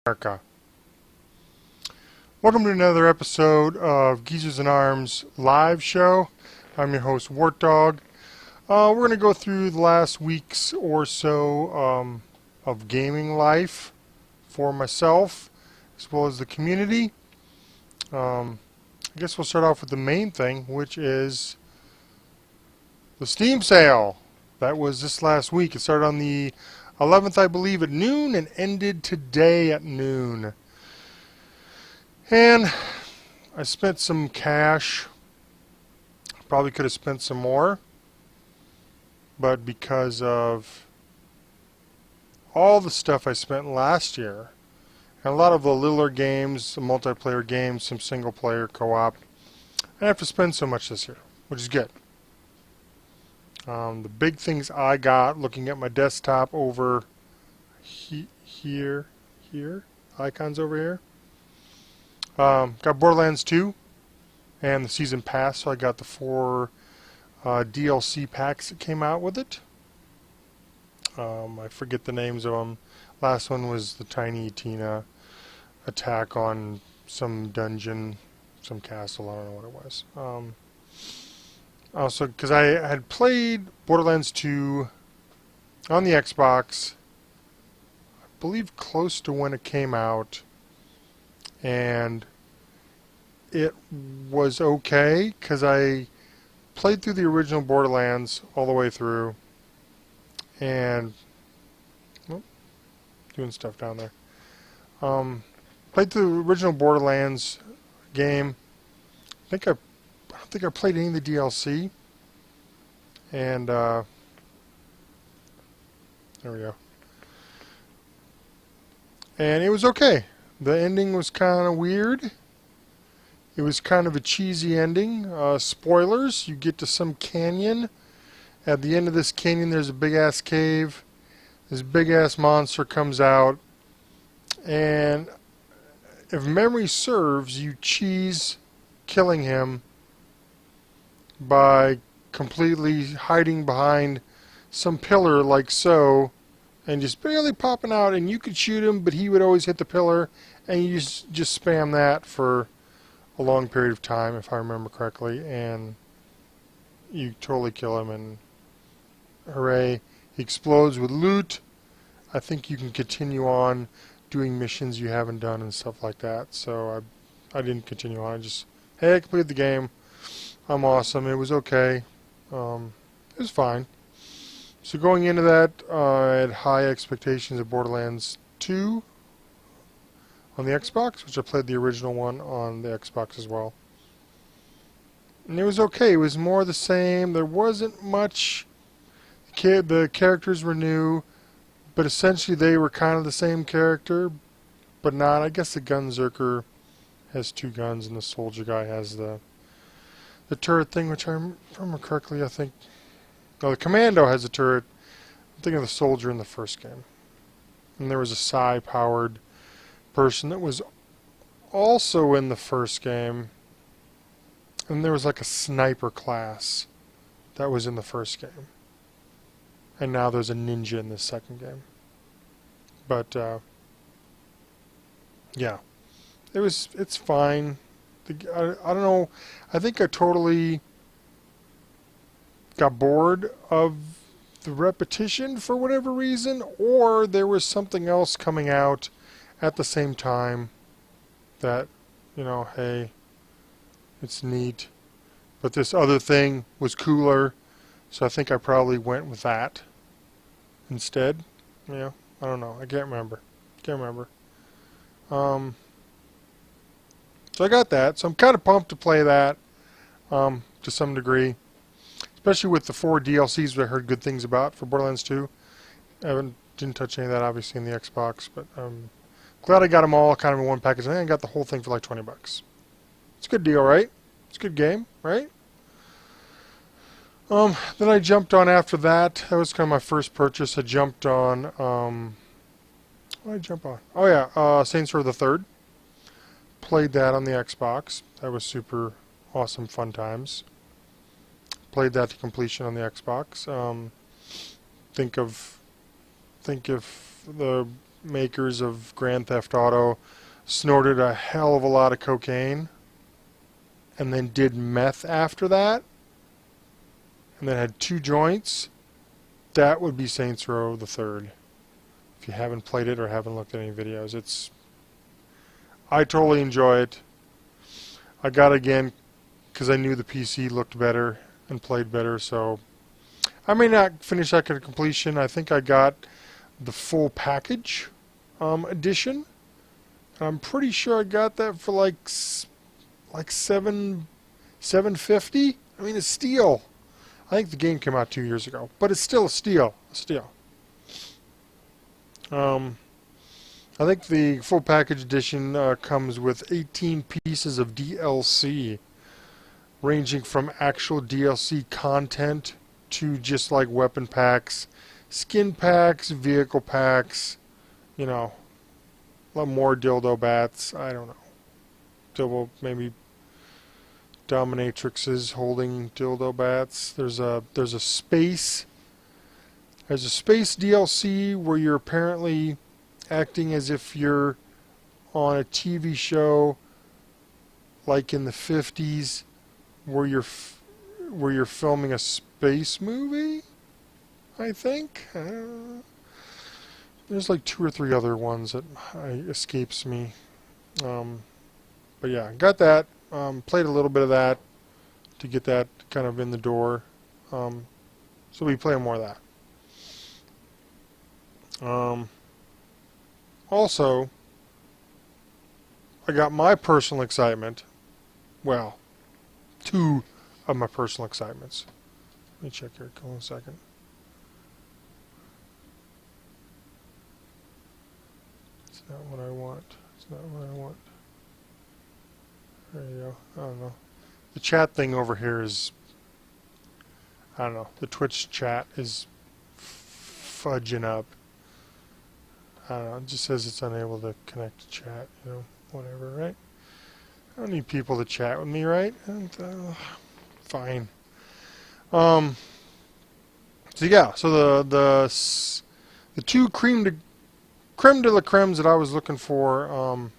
America. Welcome to another episode of Geezers and Arms live show. I'm your host, Wortdog. We're going to go through the last weeks or so of gaming life for myself as well as the community. I guess we'll start off with the main thing, which is the Steam sale. That was this last week. It started on the 11th, I believe, at noon and ended today at noon. And I spent some cash. Probably could have spent some more. But because of all the stuff I spent last year, and a lot of the littler games, some multiplayer games, some single-player co-op, I didn't have to spend so much this year, which is good. The big things I got, looking at my desktop over here, icons over here. Got Borderlands 2 and the Season Pass, so I got the 4 DLC packs that came out with it. I forget the names of them. Last one was the Tiny Tina attack on some dungeon, some castle, I don't know what it was. Also, because I had played Borderlands 2 on the Xbox, I believe close to when it came out, and it was okay, because I played through the original Borderlands all the way through, and doing stuff down there. Played through the original Borderlands game. I don't think I played any of the DLC. And there we go. And it was okay. The ending was kind of weird. It was kind of a cheesy ending. Spoilers, you get to some canyon. At the end of this canyon there's a big ass cave. This big ass monster comes out. And if memory serves, you cheese killing him by completely hiding behind some pillar like so, and just barely popping out, and you could shoot him, but he would always hit the pillar, and you just spam that for a long period of time, if I remember correctly, and you totally kill him, and hooray, he explodes with loot. I think you can continue on doing missions you haven't done and stuff like that, so I didn't continue on. I just, hey, I completed the game. I'm awesome. It was okay. It was fine. So going into that, I had high expectations of Borderlands 2 on the Xbox, which I played the original one on the Xbox as well. And it was okay. It was more the same. There wasn't much. The characters were new, but essentially they were kind of the same character, but not. I guess the Gunzerker has 2 guns, and the soldier guy has the turret thing, which I remember correctly, I think. No, the Commando has a turret. I'm thinking of the soldier in the first game. And there was a psi-powered person that was also in the first game. And there was like a sniper class that was in the first game. And now there's a ninja in the second game. But, yeah. It's fine. I don't know. I think I totally got bored of the repetition for whatever reason, or there was something else coming out at the same time that, you know, hey, it's neat, but this other thing was cooler, so I think I probably went with that instead. Yeah, I don't know. I can't remember. So I got that, so I'm kind of pumped to play that to some degree, especially with the 4 DLCs that I heard good things about for Borderlands 2. I didn't touch any of that obviously in the Xbox, but I'm glad I got them all kind of in one package. I think I got the whole thing for like $20. It's a good deal, right? It's a good game, right? Then I jumped on after that. That was kind of my first purchase. I jumped on, what did I jump on? Oh yeah, Saints Row the Third. Played that on the Xbox. That was super awesome fun times. Played that to completion on the Xbox. Think if the makers of Grand Theft Auto snorted a hell of a lot of cocaine and then did meth after that and then had 2 joints, that would be Saints Row the Third. If you haven't played it or haven't looked at any videos, I totally enjoy it. I got it again because I knew the PC looked better and played better, so I may not finish that to completion. I think I got the full package edition. I'm pretty sure I got that for like $750. I mean, it's steel. I think the game came out 2 years ago, but it's still a steal. I think the full package edition comes with 18 pieces of DLC, ranging from actual DLC content to just like weapon packs, skin packs, vehicle packs, you know, a lot more dildo bats. I don't know. Maybe dominatrixes holding dildo bats. There's a space DLC where you're apparently acting as if you're on a TV show like in the 50s where you're filming a space movie, I think. There's like 2 or 3 other ones that escapes me. But yeah, got that. Played a little bit of that to get that kind of in the door. So we'll be playing more of that. Also, I got my personal excitement. Well, 2 of my personal excitements. Let me check here. Hold on a second. It's not what I want. There you go. I don't know. The chat thing over here is, I don't know. The Twitch chat is fudging up. I don't know. It just says it's unable to connect to chat. You know, whatever, right? I don't need people to chat with me, right? And, fine. So yeah. So the 2 creme de la cremes that I was looking for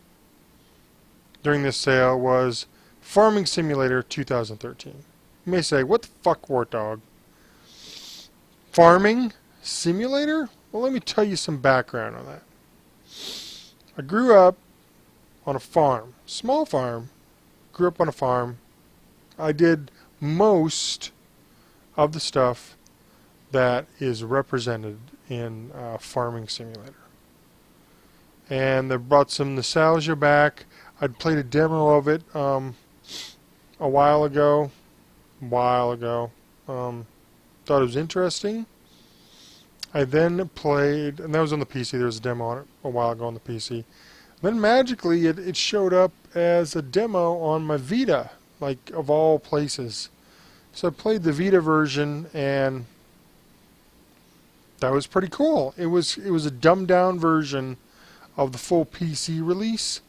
during this sale was Farming Simulator 2013. You may say, what the fuck, Wortdog? Farming Simulator? Well, let me tell you some background on that. I grew up on a farm. Small farm. Grew up on a farm. I did most of the stuff that is represented in Farming Simulator. And they brought some nostalgia back. I'd played a demo of it a while ago. Thought it was interesting. I then played, and that was on the PC. There was a demo on it a while ago on the PC. Then magically it showed up as a demo on my Vita, like of all places. So I played the Vita version, and that was pretty cool. It was a dumbed down version of the full PC release,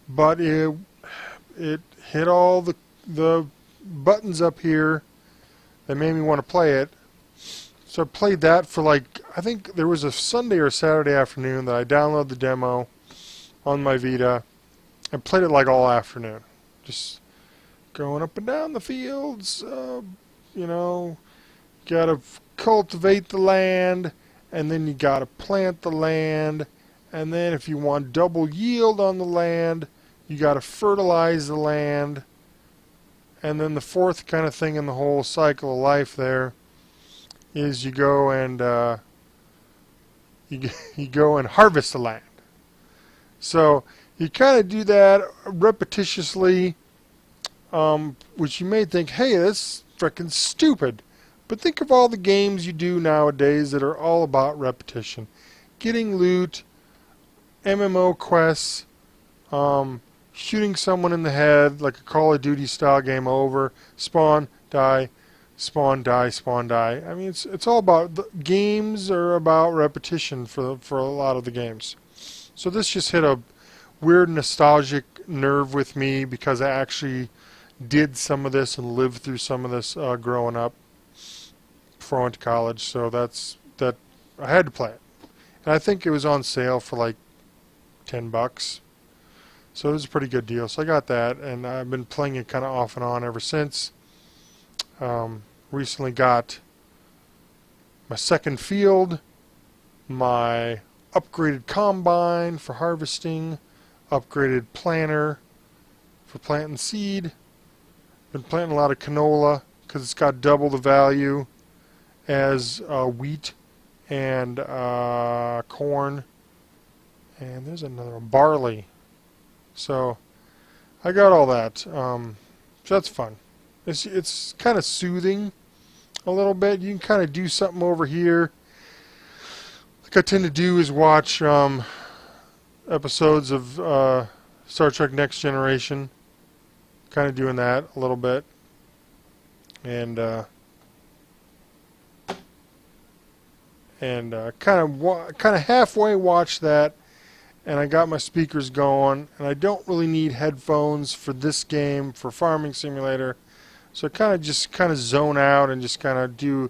but it hit all the buttons up here that made me want to play it. So I played that for like, I think there was a Sunday or Saturday afternoon that I downloaded the demo on my Vita and played it like all afternoon. Just going up and down the fields, you know, gotta cultivate the land, and then you gotta plant the land, and then if you want double yield on the land, you gotta fertilize the land, and then the 4th kind of thing in the whole cycle of life there is you go and you go and harvest the land. So you kind of do that repetitiously, which you may think, hey, that's frickin' stupid. But think of all the games you do nowadays that are all about repetition. Getting loot, MMO quests, shooting someone in the head like a Call of Duty style game over, spawn, die, spawn, die, spawn, die. I mean, it's all about, the games are about repetition for a lot of the games. So this just hit a weird nostalgic nerve with me because I actually did some of this and lived through some of this growing up before I went to college. So that I had to play it. And I think it was on sale for like $10. So it was a pretty good deal. So I got that, and I've been playing it kind of off and on ever since. Recently got my second field, my upgraded combine for harvesting, upgraded planter for planting seed. Been planting a lot of canola because it's got double the value as wheat and corn. And there's another one, barley. So I got all that. So that's fun. It's kind of soothing a little bit. You can kind of do something over here. Like I tend to do is watch episodes of Star Trek Next Generation. Kind of doing that a little bit. And kind of halfway watch that. And I got my speakers going, and I don't really need headphones for this game, for Farming Simulator. So I kind of zone out and just kind of do a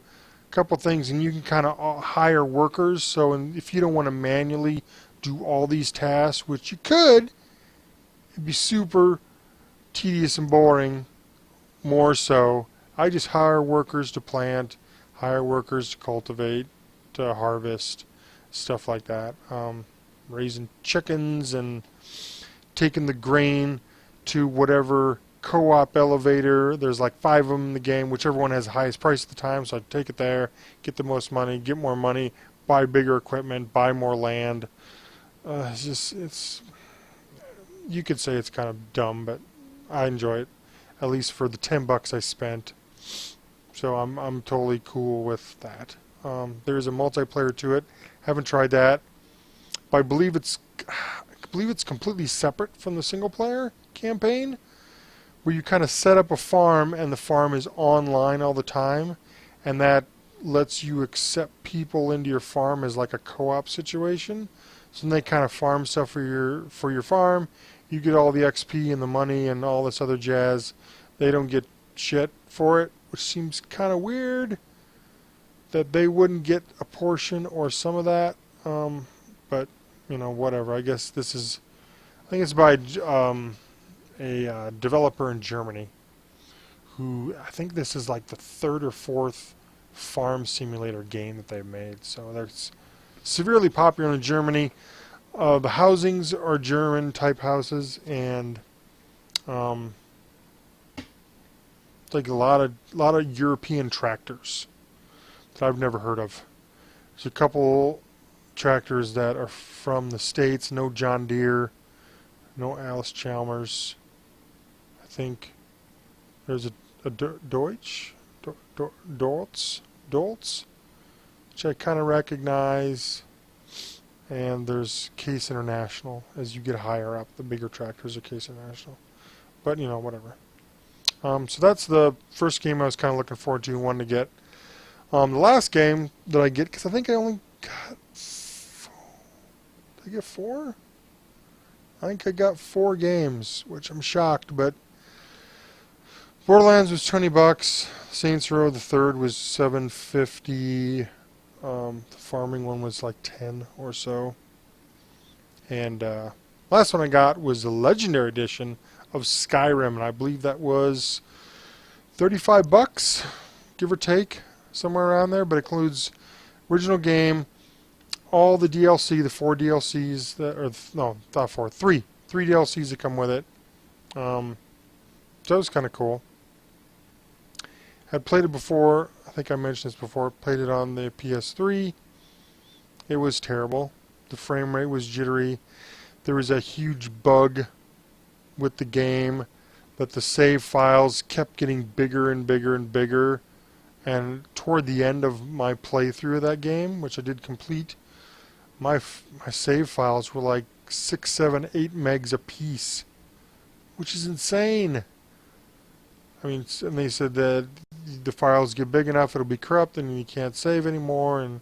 couple things, and you can kind of hire workers. So if you don't want to manually do all these tasks, which you could, it'd be super tedious and boring. More so, I just hire workers to plant, hire workers to cultivate, to harvest, stuff like that. Raising chickens and taking the grain to whatever co-op elevator. There's like 5 of them in the game, whichever one has the highest price at the time. So I take it there, get the most money, get more money, buy bigger equipment, buy more land. It's you could say it's kind of dumb, but I enjoy it, at least for the $10 I spent. So I'm totally cool with that. There's a multiplayer to it. Haven't tried that. I believe it's completely separate from the single player campaign, where you kind of set up a farm and the farm is online all the time, and that lets you accept people into your farm as like a co-op situation. So then they kind of farm stuff for your farm. You get all the XP and the money and all this other jazz. They don't get shit for it, which seems kind of weird that they wouldn't get a portion or some of that. But you know, whatever. I guess I think it's by a developer in Germany who, I think this is like the 3rd or 4th farm simulator game that they've made. So they're severely popular in Germany. The housings are German type houses, and like a lot of European tractors that I've never heard of. There's a couple tractors that are from the States. No John Deere, no Alice Chalmers. I think there's a Deutsch, which I kind of recognize, and there's Case International. As you get higher up, the bigger tractors are Case International. But you know, whatever. So that's the first game I was kind of looking forward to and wanted to get. The last game that I get, because I think I only got Did I get 4? I think I got 4 games, which I'm shocked, but Borderlands was $20. Saints Row the third was $7.50. The farming one was like 10 or so. And last one I got was the Legendary Edition of Skyrim, and I believe that was $35, give or take, somewhere around there. But it includes original game, all the DLC, the 4 DLCs that, or no, not 4, 3 DLCs that come with it. So that was kind of cool. Had played it before. I think I mentioned this before. Played it on the PS3. It was terrible. The frame rate was jittery. There was a huge bug with the game that the save files kept getting bigger and bigger and bigger. And toward the end of my playthrough of that game, which I did complete, my save files were like 6, 7, 8 megs a piece, which is insane. I mean, and they said that the files get big enough, it'll be corrupt, and you can't save anymore, and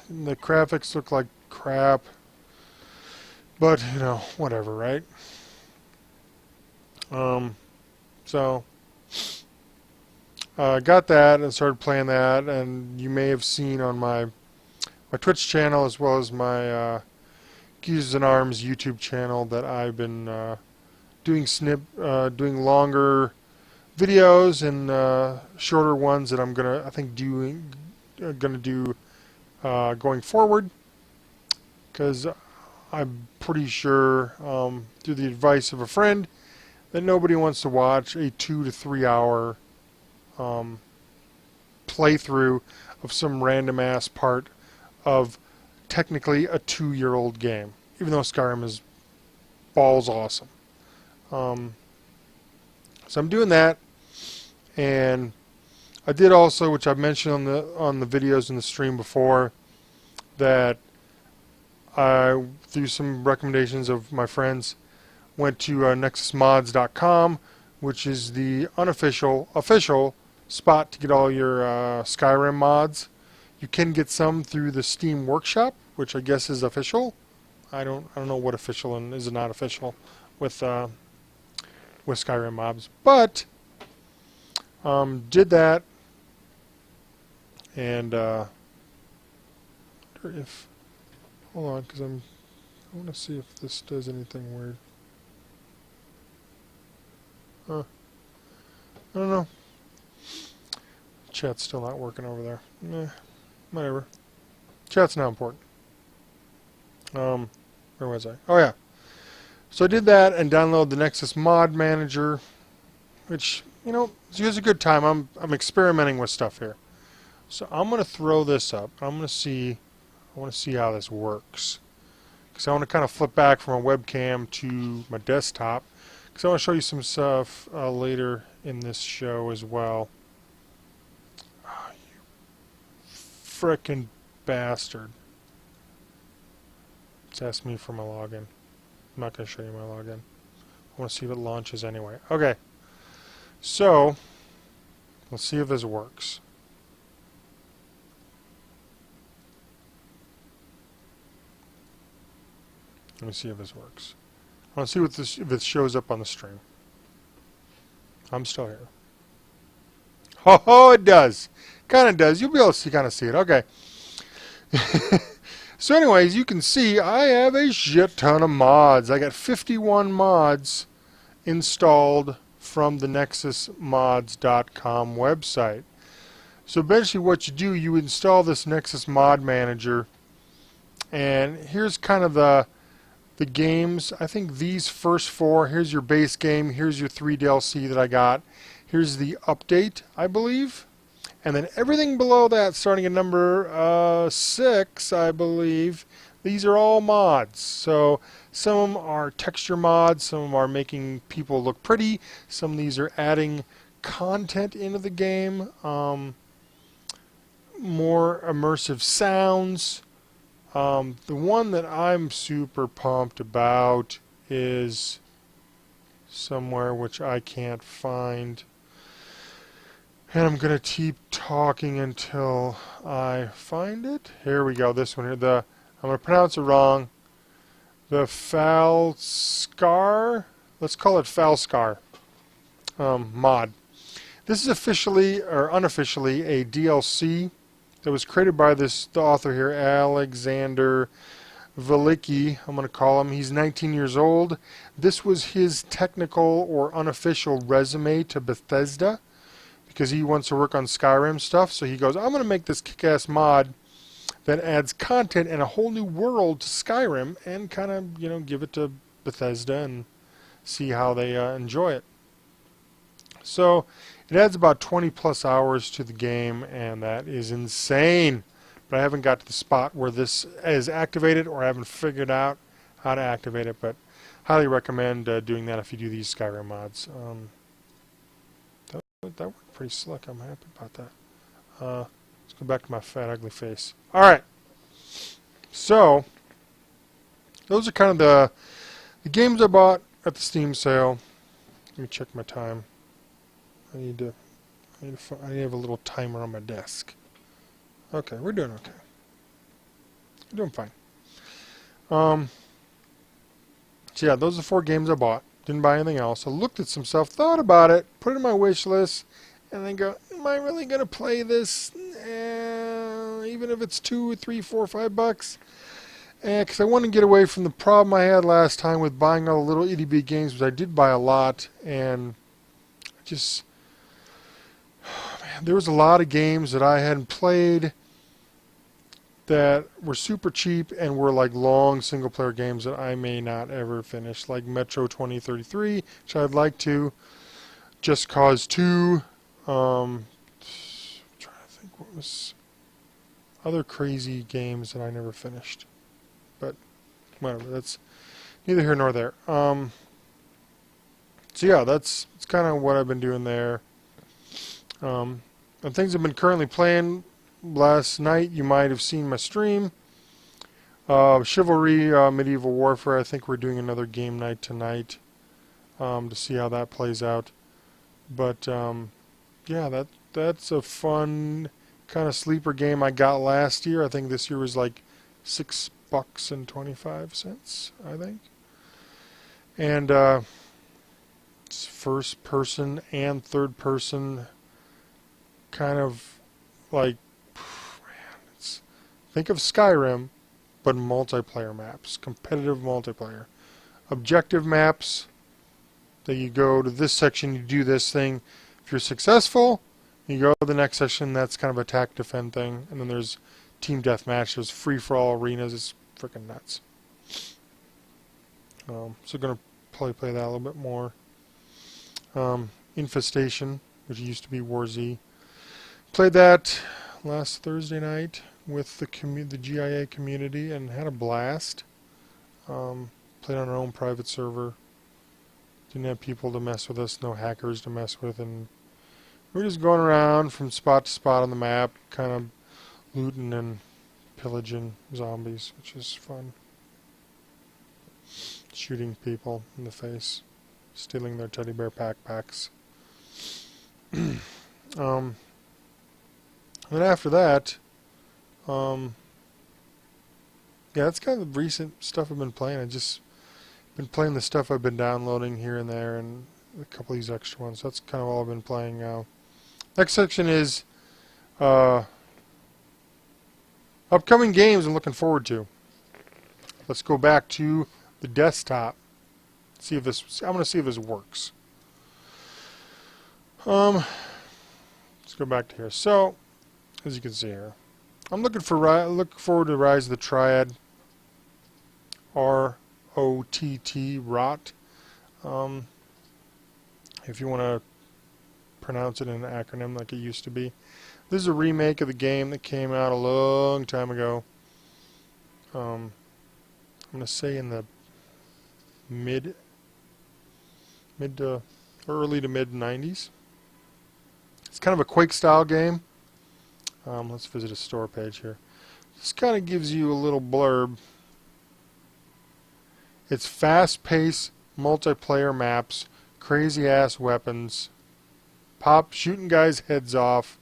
the graphics look like crap. But, you know, whatever, right? So, got that and started playing that, and you may have seen on my my Twitch channel as well as my Gears and Arms YouTube channel that I've been doing longer videos and shorter ones that I'm gonna do going forward, because I'm pretty sure through the advice of a friend that nobody wants to watch a 2 to 3 hour playthrough of some random ass part of technically a 2-year-old game, even though Skyrim is balls awesome. So I'm doing that, and I did also, which I've mentioned on the videos in the stream before, that I, through some recommendations of my friends, went to nexusmods.com, which is the official spot to get all your Skyrim mods. You can get some through the Steam Workshop, which I guess is official. I don't know what official and is not official with Skyrim mobs, but did that, and if hold on, because I want to see if this does anything weird. I don't know. Chat's still not working over there. Whatever. Chat's not important. Where was I? Oh yeah. So I did that and downloaded the Nexus Mod Manager, which, you know, it's a good time. I'm experimenting with stuff here. So I'm going to throw this up. I want to see how this works, because I want to kind of flip back from a webcam to my desktop, because I want to show you some stuff later in this show as well. Oh, you frickin' bastard. It's asking me for my login. I'm not going to show you my login. I want to see if it launches anyway. Okay. So, let's see if this works. Let me see if this works. I want to see if it shows up on the stream. I'm still here. Oh, it does. Kind of does. You'll be able to kind of see it. Okay. So anyways, you can see I have a shit ton of mods. I got 51 mods installed from the nexusmods.com website. So basically what you do, you install this Nexus Mod Manager, and here's kind of the games. I think these first 4, here's your base game, here's your 3 DLC that I got, here's the update, I believe, and then everything below that, starting at number 6, I believe, these are all mods. So some of them are texture mods, some of them are making people look pretty, some of these are adding content into the game, more immersive sounds. The one that I'm super pumped about is somewhere which I can't find. And I'm going to keep talking until I find it. Here we go, this one here. I'm going to pronounce it wrong. The Falskar, let's call it Falskar mod. This is officially or unofficially a DLC that was created by the author here, Alexander Velicki, I'm going to call him. He's 19 years old. This was his technical or unofficial resume to Bethesda, because he wants to work on Skyrim stuff. So he goes, I'm going to make this kick-ass mod that adds content and a whole new world to Skyrim, and kind of, you know, give it to Bethesda and see how they enjoy it. So it adds about 20 plus hours to the game, and that is insane. But I haven't got to the spot where this is activated, or I haven't figured out how to activate it, but highly recommend doing that if you do these Skyrim mods. That worked pretty slick. I'm happy about that. Let's go back to my fat, ugly face. Alright. So, those are kind of the games I bought at the Steam sale. Let me check my time. I need to have a little timer on my desk. Okay, we're doing okay. We're doing fine. So yeah, those are the 4 games I bought. Didn't buy anything else. I looked at some stuff, thought about it, put it in my wish list, and then go, am I really going to play this? Even even if it's $2, $3, $4, $5. And because I want to get away from the problem I had last time with buying all the little itty bitty games, which I did buy a lot, and just man, there was a lot of games that I hadn't played that were super cheap and were like long single player games that I may not ever finish, like Metro 2033, which I'd like to, Just Cause 2, I'm trying to think what was other crazy games that I never finished. But whatever, that's neither here nor there. So yeah, that's kind of what I've been doing there. And things I've been currently playing. Last night you might have seen my stream. Chivalry, Medieval Warfare. I think we're doing another game night tonight to see how that plays out. But yeah, that's a fun kind of sleeper game I got last year. I think this year was like $6.25, I think. And it's first person and third person, kind of like, man, think of Skyrim, but multiplayer maps, competitive multiplayer. Objective maps that you go to this section, you do this thing. If you're successful, you go to the next section, that's kind of attack defend thing. And then there's team deathmatch, there's free-for-all arenas, it's freaking nuts. So going to probably play that a little bit more. Infestation, which used to be War Z. Played that last Thursday night with the GIA community and had a blast. Played on our own private server. Didn't have people to mess with us, no hackers to mess with, and we're just going around from spot to spot on the map, kind of looting and pillaging zombies, which is fun. Shooting people in the face, stealing their teddy bear backpacks. And after that, yeah, that's kind of the recent stuff I've been playing. I just been playing the stuff I've been downloading here and there, and a couple of these extra ones. That's kind of all I've been playing now. Next section is upcoming games I'm looking forward to. Let's go back to the desktop. See if this. I'm going to see if this works. Let's go back to here. So, as you can see here, I'm looking forward to Rise of the Triad. ROTT, ROT. If you want to pronounce it in an acronym like it used to be. This is a remake of the game that came out a long time ago. I'm going to say in the mid to early to mid 90s. It's kind of a Quake style game. Let's visit a store page here. This kind of gives you a little blurb. It's fast-paced multiplayer maps, crazy-ass weapons, shooting guys' heads off,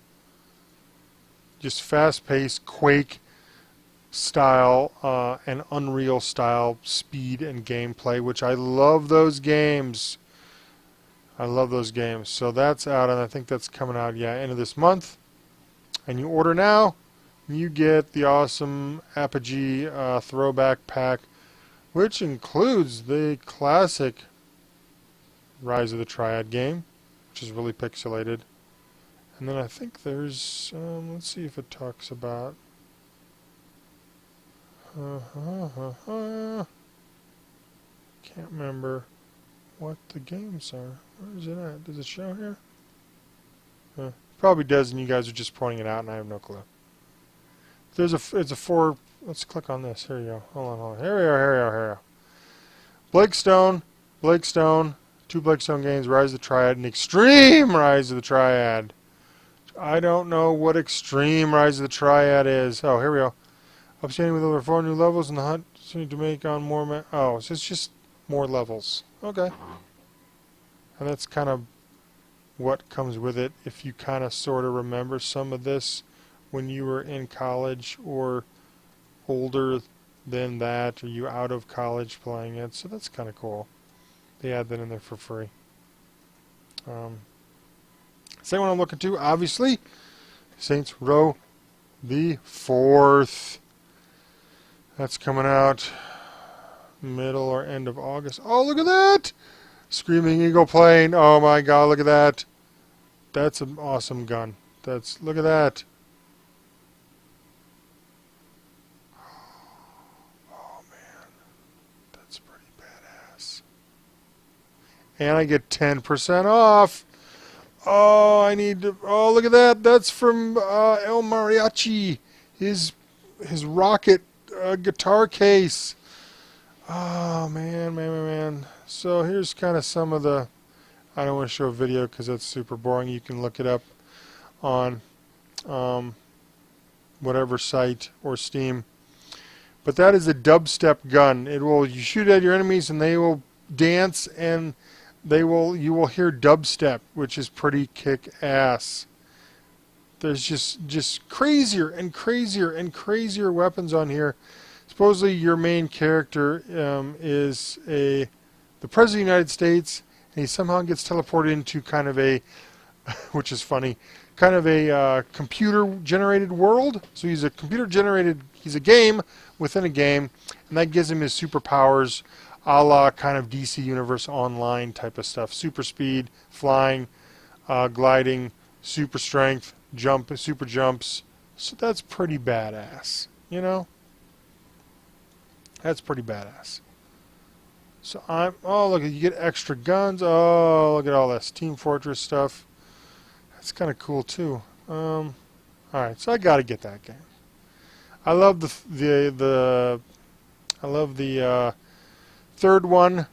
just fast-paced Quake style and Unreal style speed and gameplay, which I love those games. I love those games. So that's out, and I think that's coming out, yeah, end of this month. And you order now, you get the awesome Apogee throwback pack, which includes the classic Rise of the Triad game, which is really pixelated. And then I think there's, let's see if it talks about, can't remember what the games are. Where is it at? Does it show here? Probably does, and you guys are just pointing it out, and I have no clue. It's a 4. Let's click on this. Here you go. Hold on. Here we are. Blake Stone, 2 Blake Stone games, Rise of the Triad, and Extreme Rise of the Triad. I don't know what Extreme Rise of the Triad is. Oh, here we go. Upstanding with over 4 new levels in the hunt to make on more. Oh, so it's just more levels. Okay. And that's kind of what comes with it. If you kind of sort of remember some of this when you were in college or older than that, or you out of college playing it, so that's kind of cool. They add that in there for free. Same one I'm looking to, obviously, Saints Row the 4th. That's coming out middle or end of August. Oh, look at that! Screaming Eagle plane. Oh my god, look at that. That's an awesome gun. Look at that. Oh man, that's pretty badass. And I get 10% off. Oh, I need to. Oh, look at that. That's from El Mariachi. His rocket guitar case. Oh man. So here's kind of some of the. I don't want to show a video because that's super boring. You can look it up on whatever site or Steam. But that is a dubstep gun. You shoot at your enemies and they will dance, and you will hear dubstep, which is pretty kick-ass. There's just crazier and crazier and crazier weapons on here. Supposedly your main character is the President of the United States, and he somehow gets teleported into kind of a, which is funny, kind of a computer-generated world. So he's a game within a game, and that gives him his superpowers, a la kind of DC Universe Online type of stuff. Super speed, flying, gliding, super strength, super jumps. So that's pretty badass, you know? That's pretty badass. So oh look, you get extra guns. Oh, look at all this Team Fortress stuff. That's kind of cool too. Alright, so I gotta get that game. I love the 3rd one,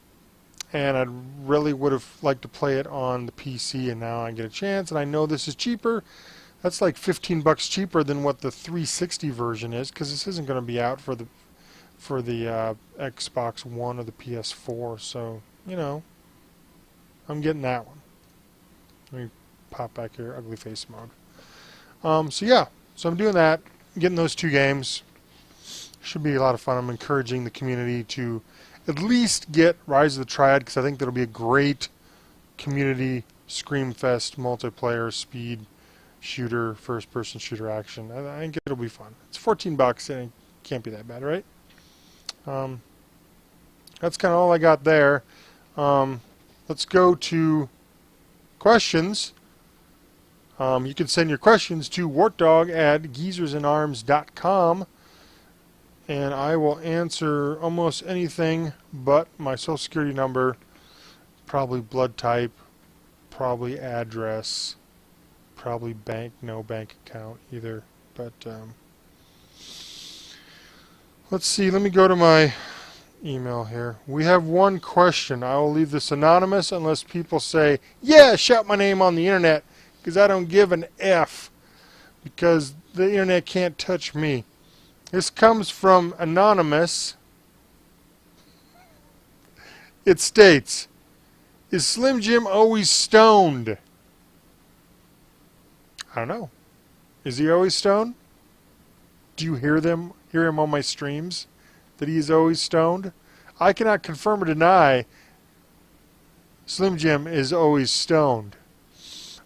and I really would have liked to play it on the PC, and now I get a chance, and I know this is cheaper. That's like $15 cheaper than what the 360 version is, because this isn't going to be out for the Xbox One or the PS4, so, you know, I'm getting that one. Let me pop back here, ugly face mode. So yeah, so I'm doing that, getting those 2 games. Should be a lot of fun. I'm encouraging the community to at least get Rise of the Triad, because I think that'll be a great community Screamfest multiplayer speed shooter, first-person shooter action. I think it'll be fun. It's $14, and it can't be that bad, right? That's kind of all I got there. Let's go to questions. You can send your questions to Wortdog@geezersinarms.com, and I will answer almost anything but my social security number, probably blood type, probably address, probably no bank account either. But let's see, let me go to my email here. We have one question. I will leave this anonymous unless people say, yeah, shout my name on the internet, because I don't give an F, because the internet can't touch me. This comes from Anonymous. It states, is Slim Jim always stoned? I don't know. Is he always stoned? Do you hear him on my streams that he is always stoned? I cannot confirm or deny Slim Jim is always stoned.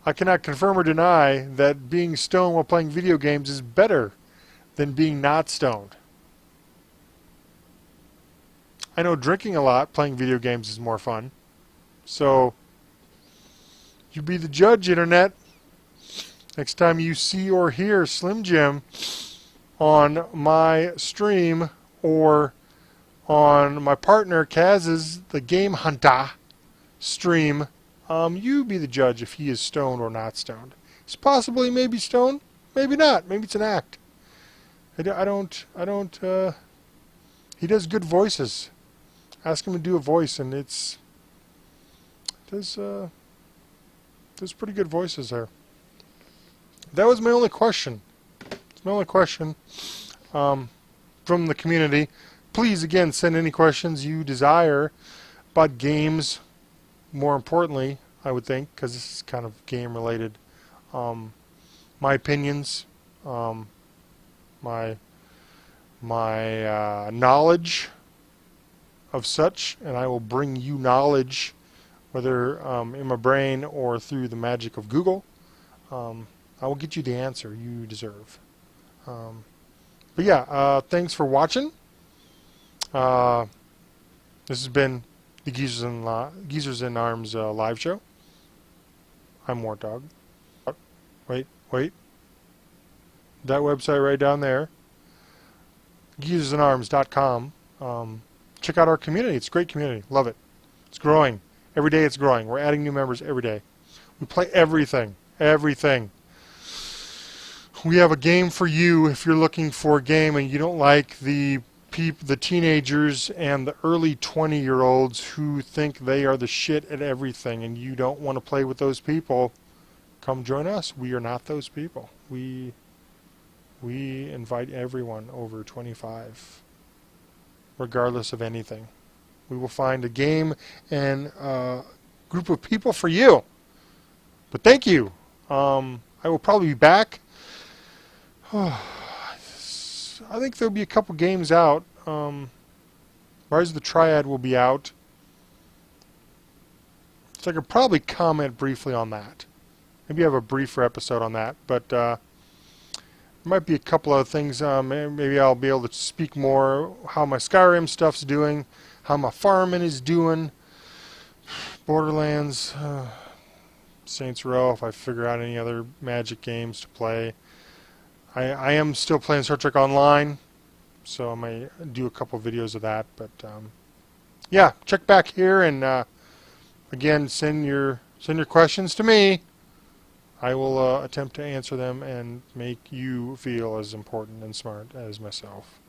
I cannot confirm or deny that being stoned while playing video games is better than being not stoned. I know drinking a lot, playing video games is more fun. So, you be the judge, Internet. Next time you see or hear Slim Jim on my stream or on my partner Kaz's The Game Hunter stream, you be the judge if he is stoned or not stoned. It's possible he may be stoned, maybe not. Maybe it's an act. I don't, he does good voices. Ask him to do a voice, and there's pretty good voices there. That was my only question. It's my only question from the community. Please, again, send any questions you desire about games, more importantly, I would think, because this is kind of game-related. My opinions, my knowledge of such, and I will bring you knowledge, whether in my brain or through the magic of Google. I will get you the answer you deserve. But yeah, thanks for watching. This has been the Geezers in Arms live show. I'm Wortdog. Wait. That website right down there, geezersinarms.com. Check out our community. It's a great community. Love it. It's growing. Every day it's growing. We're adding new members every day. We play everything. Everything. We have a game for you if you're looking for a game and you don't like the teenagers and the early 20-year-olds who think they are the shit at everything, and you don't want to play with those people. Come join us. We are not those people. We invite everyone over 25, regardless of anything. We will find a game and a group of people for you. But thank you. I will probably be back. I think there'll be a couple games out. Rise of the Triad will be out. So I could probably comment briefly on that. Maybe have a briefer episode on that. But there might be a couple other things. Maybe I'll be able to speak more how my Skyrim stuff's doing, how my farming is doing, Borderlands, Saints Row, if I figure out any other Magic games to play. I am still playing Star Trek Online, so I might do a couple videos of that. But yeah, check back here and again send your questions to me. I will attempt to answer them and make you feel as important and smart as myself.